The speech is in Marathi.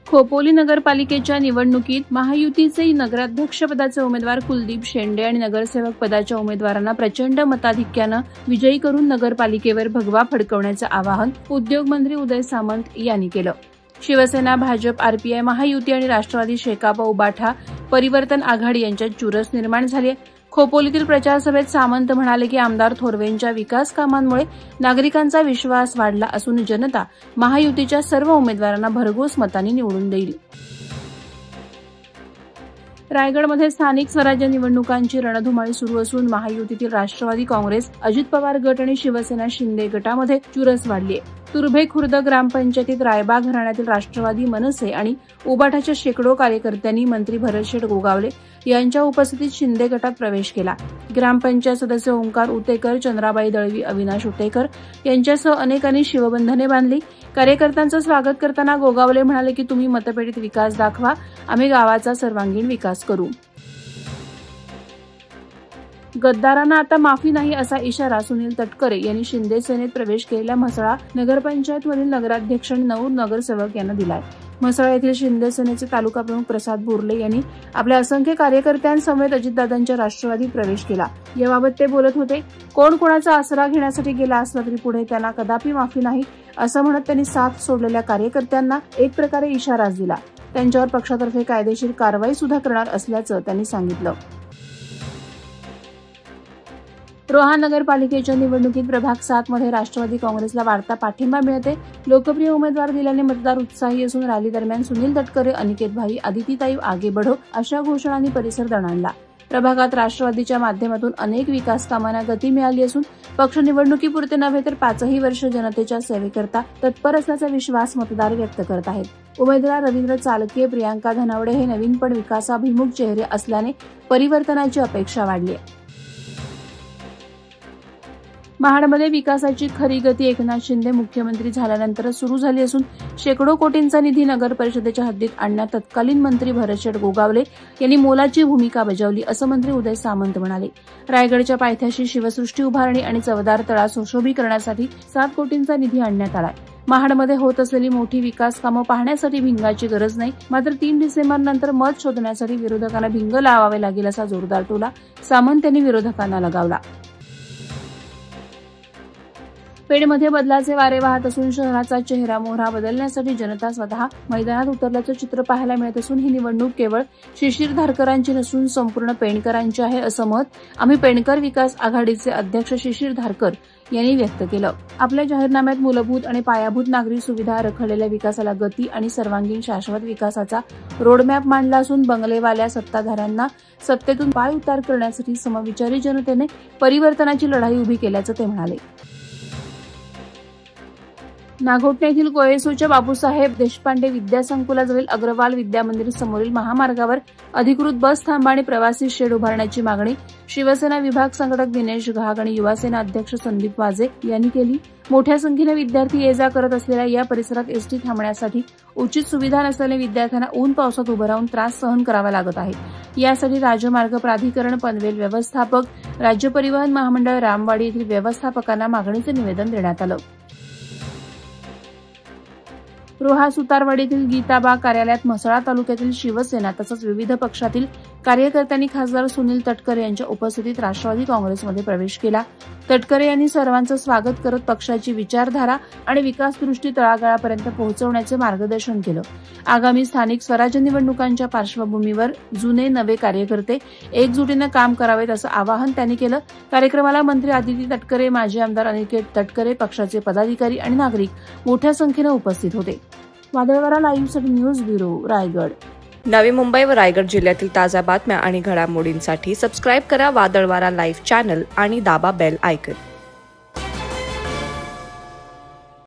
खोपोली नगरपालिकेच्या निवडणुकीत महायुतीचे नगराध्यक्षपदाचे उमेदवार कुलदीप शेंडे आणि नगरसेवक पदाच्या उमेदवारांना प्रचंड मताधिक्यानं विजयी करून नगरपालिकेवर भगवा फडकवण्याचं आवाहन उद्योगमंत्री उदय सामंत यांनी केलं। शिवसेना, भाजप, आरपीआय, महायुती आणि राष्ट्रवादी शेकाप उबाठा परिवर्तन आघाडी यांच्यात चुरस निर्माण झाली आहे। खोपोलीतील प्रचार सभेत सामंत म्हणाले की आमदार थोरवेंच्या विकास कामांमुळे नागरिकांचा विश्वास वाढला असून जनता महायुतीच्या सर्व उमेदवारांना भरघोस मतांनी निवडून देईल। रायगडमध्ये स्थानिक स्वराज्य निवडणुकांची रणधुमाळी सुरू असून महायुतीतील राष्ट्रवादी काँग्रेस, अजित पवार गट आणि शिवसेना शिंदे गटामध्ये चुरस वाढली आहे। तुर्भे खुर्द ग्रामपंचायतीत रायबा घराण्यातील राष्ट्रवादी, मनसे आणि उबाठाच्या शेकडो कार्यकर्त्यांनी मंत्री भरतशेठ गोगावले यांच्या उपस्थितीत शिंदे गटात प्रवेश केला। ग्रामपंचायत सदस्य ओंकार उतेकर, चंद्राबाई दळवी, अविनाश उतेकर यांच्यासह अनेकांनी शिवबंधने बांधली। कार्यकर्त्यांचं स्वागत करताना गोगावले म्हणाले की तुम्ही मतपेटीत विकास दाखवा, आम्ही गावाचा सर्वांगीण विकास करू। गद्दारांना आता माफी नाही असा इशारा सुनील तटकरे यांनी शिंदे सेनेत प्रवेश केलेल्या म्हसळा नगरपंचायतमधील नगराध्यक्ष आणि 9 नगरसेवक यांना दिलाय। म्हसळा येथील शिंदे सेनेचे तालुका प्रमुख प्रसाद बोर्ले यांनी आपल्या असंख्य कार्यकर्त्यांसमवेत अजितदादांच्या राष्ट्रवादीत प्रवेश केला। याबाबत ते बोलत होते। कोण कोणाचा आसरा घेण्यासाठी गेला असला तरी पुढे त्यांना कदापि माफी नाही असं म्हणत त्यांनी साथ सोडलेल्या कार्यकर्त्यांना एक प्रकारे इशाराच दिला। त्यांच्यावर पक्षातर्फे कायदेशीर कारवाई सुद्धा करणार असल्याचं त्यांनी सांगितलं। रोहा नगरपालिकेच्या निवडणुकीत प्रभाग 7 मध्ये राष्ट्रवादी काँग्रेसला वाढता पाठिंबा मिळते। लोकप्रिय उमेदवार दिल्याने मतदार उत्साही असून रॅली दरम्यान सुनील तटकरे, अनिकेत भाई, आदितीताई आगे बढो अशा घोषणांनी परिसर दणाणला। प्रभागात राष्ट्रवादीच्या माध्यमातून अनेक विकास कामांना गती मिळाली असून पक्ष निवडणुकीपुरते नव्हे तर 5ही वर्ष जनतेच्या सेवेकरता तत्पर असल्याचा विश्वास मतदार व्यक्त करत आहेत। उमेदवार रवींद्र चालके, प्रियांका धनावडे हे नवीन पण विकासाभिमुख चेहरे असल्याने परिवर्तनाची अपेक्षा वाढली आहे। महाडमध्ये विकासाची खरी गती एकनाथ शिंदे मुख्यमंत्री झाल्यानंतर सुरू झाली असून शेकडो कोटींचा निधी नगर परिषदेच्या हद्दीत आणण्यात तत्कालीन मंत्री भरतशेठ गोगावले यांनी मोलाची भूमिका बजावली असं मंत्री उदय सामंत म्हणाले। रायगडच्या पायथ्याशी शिवसृष्टी उभारणी आणि चवदार तळा सुशोभीकरणासाठी 7 कोटींचा निधी आणण्यात आलाय। महाडमध्ये होत असलेली मोठी विकास कामं पाहण्यासाठी भिंगाची गरज नाही, मात्र 3 डिसेंबरनंतर मत शोधण्यासाठी विरोधकांना भिंग लावावे लागेल असा जोरदार टोला सामंत यांनी विरोधकांना लगावला। पेणमध्ये बदलाचे वारे वाहत असून शहराचा चेहरा मोहरा बदलण्यासाठी जनता स्वतः मैदानात उतरल्याचं चित्र पाहायला मिळत असून ही निवडणूक केवळ शिशिरधारकरांची नसून संपूर्ण पेणकरांची आहे असं मत आम्ही पेणकर विकास आघाडीचे अध्यक्ष शिशिरधारकर यांनी व्यक्त केलं। आपल्या जाहीरनाम्यात मूलभूत आणि पायाभूत नागरी सुविधा, रखडलेल्या विकासाला गती आणि सर्वांगीण शाश्वत विकासाचा रोडमॅप मांडला असून बंगलेवाल्या सत्ताधाऱ्यांना सत्तेतून पायउतार करण्यासाठी समविचारी जनतेने परिवर्तनाची लढाई उभी केल्याचं ते म्हणाले। नागोठणे येथील कोयसोच्या बापूसाहेब देशपांडे विद्यासंकुलाजवळील अग्रवाल विद्यामंदिर समोरील महामार्गावर अधिकृत बस थांबा आणि प्रवासी शेड उभारण्याची मागणी शिवसेना विभाग संघटक दिनेश घाग आणि युवासेना अध्यक्ष संदीप वाजे यांनी केली। मोठ्या संख्येने विद्यार्थी ये जा करत असलेल्या या परिसरात एसटी थांबण्यासाठी उचित सुविधा नसल्याने विद्यार्थ्यांना ऊन पावसात उभं राहून त्रास सहन करावा लागत आहे। यासाठी राजमार्ग प्राधिकरण, पनवेल व्यवस्थापक, राज्य परिवहन महामंडळ, रामवाडी येथील व्यवस्थापकांना मागणीचे निवेदन देण्यात आलं। रोहा सुतारवाडीतील गीताबाग कार्यालयात म्हसळा तालुक्यातील शिवसेना तसंच विविध पक्षातील कार्यकर्त्यांनी खासदार सुनील तटकरे यांच्या उपस्थितीत राष्ट्रवादी काँग्रेसमध्ये प्रवेश केला। तटकरे यांनी सर्वांचं स्वागत करत पक्षाची विचारधारा आणि विकासदृष्टी तळागाळापर्यंत पोहोचवण्याचे मार्गदर्शन केलं। आगामी स्थानिक स्वराज्य निवडणुकांच्या पार्श्वभूमीवर जुने नवे कार्यकर्ते एकजुटीनं काम करावेत असं आवाहन त्यांनी केलं। कार्यक्रमाला मंत्री आदिती तटकरे, माजी आमदार अनिकेत तटकरे, पक्षाचे पदाधिकारी आणि नागरिक मोठ्या संख्येनं उपस्थित होते। वादळवारा लाईव्हसाठी न्यूज ब्युरो, रायगड। नवी मुंबई व रायगड जिल्ह्यातील ताज्या बातम्या आणि घडामोडींसाठी सबस्क्राईब करा वादळवारा लाईव्ह चॅनल आणि दाबा बेल आयकॉन।